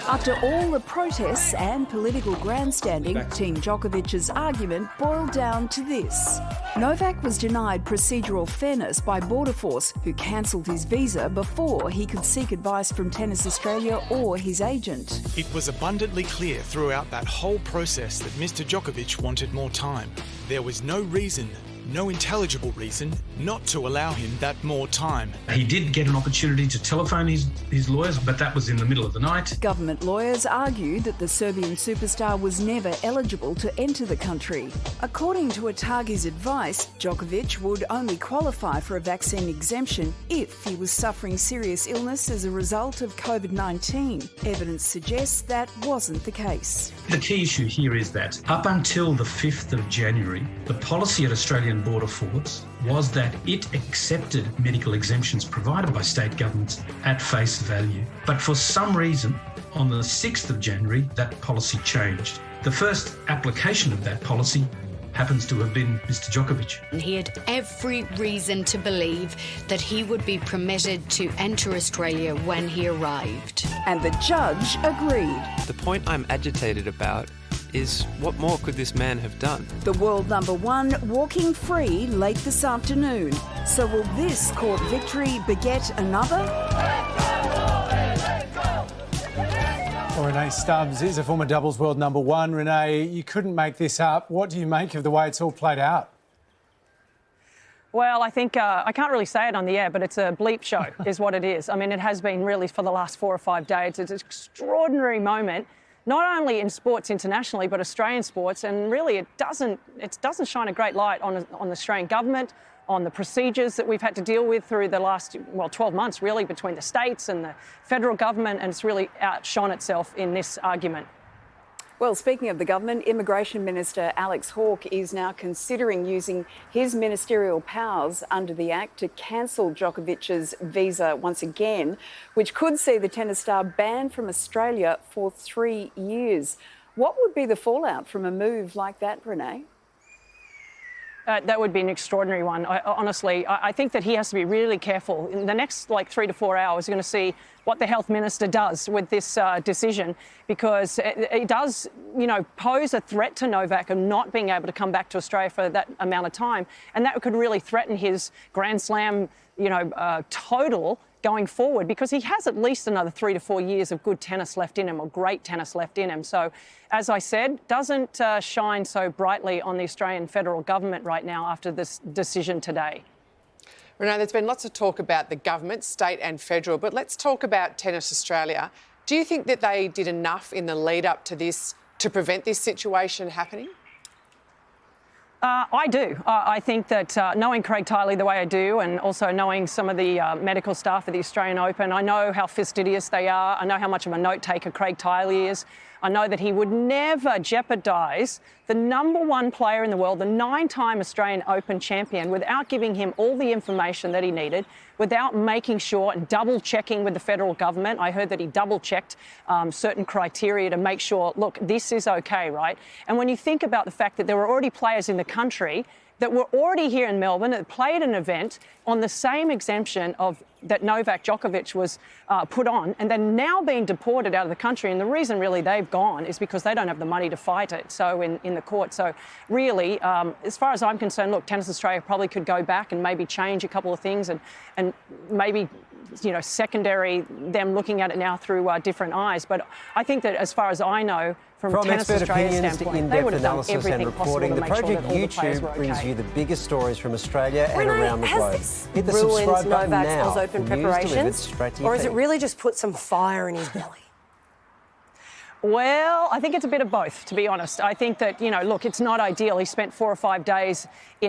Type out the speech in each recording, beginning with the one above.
After all the protests and political grandstanding, Team Djokovic's argument boiled down to this. Novak was denied procedural fairness by Border Force, who cancelled his visa before he could seek advice from Tennis Australia or his agent. It was abundantly clear throughout that whole process that Mr. Djokovic wanted more time. There was no reason, no intelligible reason, not to allow him that more time. He did get an opportunity to telephone his lawyers, but that was in the middle of the night. Government lawyers argued that the Serbian superstar was never eligible to enter the country. According to Atagi's advice, Djokovic would only qualify for a vaccine exemption if he was suffering serious illness as a result of COVID-19. Evidence suggests that wasn't the case. The key issue here is that up until the 5th of January, the policy at Australian Border Force was that it accepted medical exemptions provided by state governments at face value. But for some reason, on the 6th of January, that policy changed. The first application of that policy happens to have been Mr. Djokovic. He had every reason to believe that he would be permitted to enter Australia when he arrived. And the judge agreed. The point I'm agitated about is what more could this man have done? The world number one walking free late this afternoon. So will this court victory beget another? Well, Renee Stubbs is a former doubles world number one. Renee, you couldn't make this up. What do you make of the way it's all played out? Well, I think I can't really say it on the air, but it's a bleep show is what it is. I mean, it has been really for the last 4 or 5 days. It's an extraordinary moment, not only in sports internationally, but Australian sports. And really, it doesn't shine a great light on the Australian government, on the procedures that we've had to deal with through the last, 12 months, really, between the states and the federal government, and it's really outshone itself in this argument. Well, speaking of the government, Immigration Minister Alex Hawke is now considering using his ministerial powers under the Act to cancel Djokovic's visa once again, which could see the tennis star banned from Australia for 3 years. What would be the fallout from a move like that, Renee? That would be an extraordinary one. Honestly, I think that he has to be really careful. In the next 3 to 4 hours, we're going to see what the health minister does with this decision, because it does, pose a threat to Novak of not being able to come back to Australia for that amount of time. And that could really threaten his Grand Slam, total going forward, because he has at least another 3 to 4 years of good tennis left in him, or great tennis left in him. So, as I said, doesn't shine so brightly on the Australian federal government right now after this decision today. Renee, there's been lots of talk about the government, state and federal, but let's talk about Tennis Australia. Do you think that they did enough in the lead up to this to prevent this situation happening? I do. I think that knowing Craig Tiley the way I do, and also knowing some of the medical staff at the Australian Open, I know how fastidious they are. I know how much of a note-taker Craig Tiley is. I know that he would never jeopardise the number one player in the world, the 9-time Australian Open champion, without giving him all the information that he needed, without making sure and double-checking with the federal government. I heard that he double-checked certain criteria to make sure, look, this is okay, right? And when you think about the fact that there were already players in the country that were already here in Melbourne that played an event on the same exemption that Novak Djokovic was put on, and they're now being deported out of the country. And the reason really they've gone is because they don't have the money to fight it. So in the court. So really, as far as I'm concerned, look, Tennis Australia probably could go back and maybe change a couple of things, and maybe secondary them looking at it now through different eyes. But I think that as far as I know, from Tennis Australia's standpoint, they would have done everything possible to make sure that all the players were okay. Brings you the biggest stories from Australia and Renee, around the globe. Has this ruined Novak's Oz Open preparations, or has it really just put some fire in his belly? Well, I think it's a bit of both, to be honest. I think that, look, it's not ideal. He spent 4 or 5 days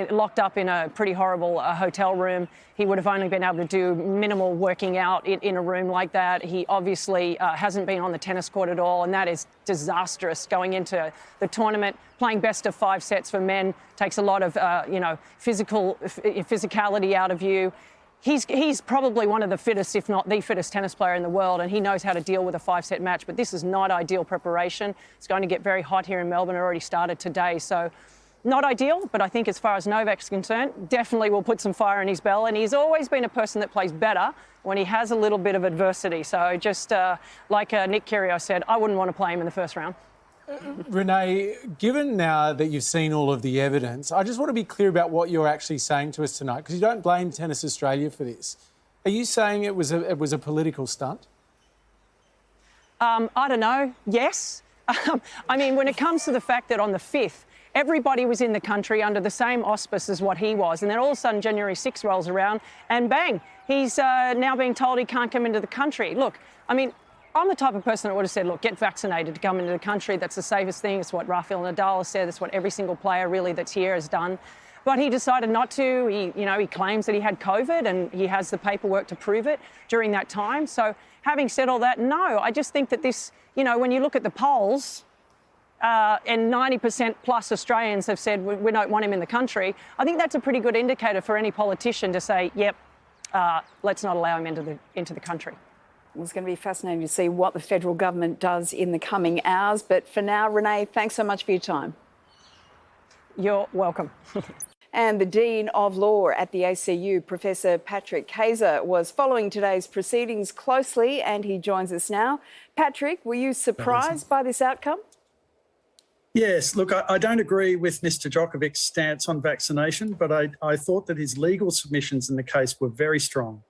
locked up in a pretty horrible hotel room. He would have only been able to do minimal working out in a room like that. He obviously hasn't been on the tennis court at all, and that is disastrous. Going into the tournament, playing best of 5 sets for men takes a lot of, physicality out of you. He's probably one of the fittest, if not the fittest tennis player in the world, and he knows how to deal with a 5-set match. But this is not ideal preparation. It's going to get very hot here in Melbourne. It already started today. So Not ideal, but I think as far as Novak's concerned, definitely will put some fire in his bell. And he's always been a person that plays better when he has a little bit of adversity. So just like Nick Kyrgios said, I wouldn't want to play him in the first round. Renee, given now that you've seen all of the evidence, I just want to be clear about what you're actually saying to us tonight, because you don't blame Tennis Australia for this. Are you saying it was a political stunt? I don't know. Yes. I mean, when it comes to the fact that on the 5th, everybody was in the country under the same auspice as what he was. And then all of a sudden, January 6th rolls around and bang, he's now being told he can't come into the country. Look, I mean, I'm the type of person that would have said, look, get vaccinated to come into the country. That's the safest thing. It's what Rafael Nadal has said. It's what every single player really that's here has done. But he decided not to. He claims that he had COVID and he has the paperwork to prove it during that time. So having said all that, no, I just think that this, when you look at the polls, and 90% plus Australians have said we don't want him in the country, I think that's a pretty good indicator for any politician to say, yep, let's not allow him into the country. It's going to be fascinating to see what the federal government does in the coming hours. But for now, Renee, thanks so much for your time. You're welcome. And the Dean of Law at the ACU, Professor Patrick Kayser, was following today's proceedings closely, and he joins us now. Patrick, were you surprised by this outcome? Yes, look, I don't agree with Mr Djokovic's stance on vaccination, but I thought that his legal submissions in the case were very strong.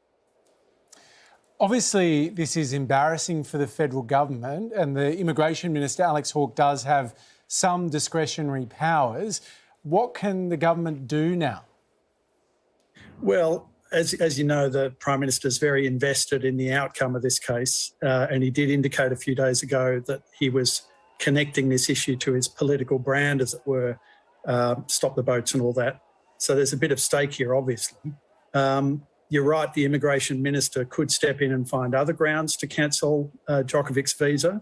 Obviously, this is embarrassing for the federal government, and the Immigration Minister, Alex Hawke, does have some discretionary powers. What can the government do now? Well, as you know, the Prime Minister is very invested in the outcome of this case, and he did indicate a few days ago that he was connecting this issue to his political brand, as it were, stop the boats and all that. So there's a bit of stake here, obviously. You're right, the Immigration Minister could step in and find other grounds to cancel Djokovic's visa,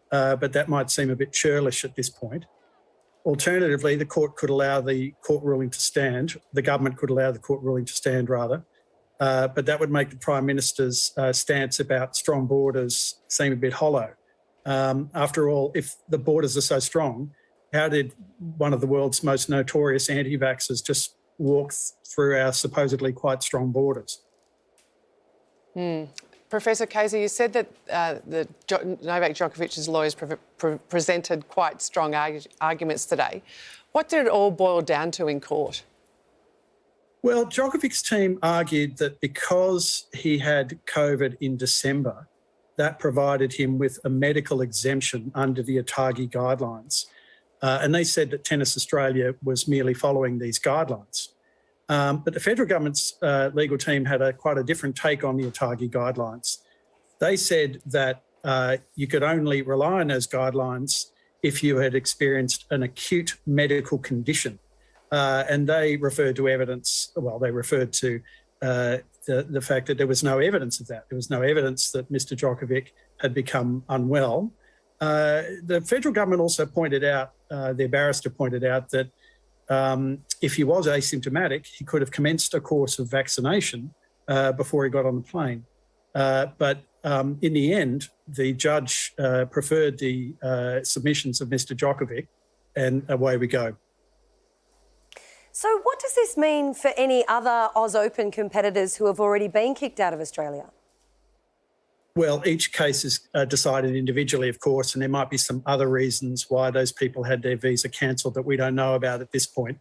but that might seem a bit churlish at this point. Alternatively, the court could allow the court ruling to stand. The government could allow the court ruling to stand, rather. But that would make the Prime Minister's stance about strong borders seem a bit hollow. After all, if the borders are so strong, how did one of the world's most notorious anti-vaxxers just walk through our supposedly quite strong borders? Professor Kayser, you said that Novak Djokovic's lawyers presented quite strong arguments today. What did it all boil down to in court? Well, Djokovic's team argued that because he had COVID in December, that provided him with a medical exemption under the ATAGI guidelines. And they said that Tennis Australia was merely following these guidelines. But the federal government's legal team had quite a different take on the ATAGI guidelines. They said that you could only rely on those guidelines if you had experienced an acute medical condition. And they referred to evidence, well, they referred to the fact that there was no evidence of that. There was no evidence that Mr Djokovic had become unwell. The federal government also pointed out, their barrister pointed out that if he was asymptomatic, he could have commenced a course of vaccination before he got on the plane. But in the end, the judge preferred the submissions of Mr Djokovic, and away we go. So what does this mean for any other Oz Open competitors who have already been kicked out of Australia? Well, each case is decided individually, of course, and there might be some other reasons why those people had their visa cancelled that we don't know about at this point.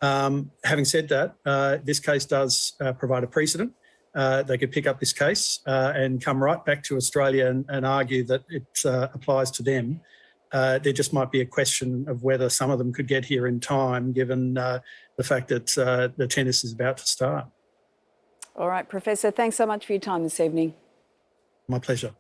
Having said that, this case does provide a precedent. They could pick up this case and come right back to Australia and argue that it applies to them. There just might be a question of whether some of them could get here in time, given the fact that the tennis is about to start. All right, Professor, thanks so much for your time this evening. My pleasure.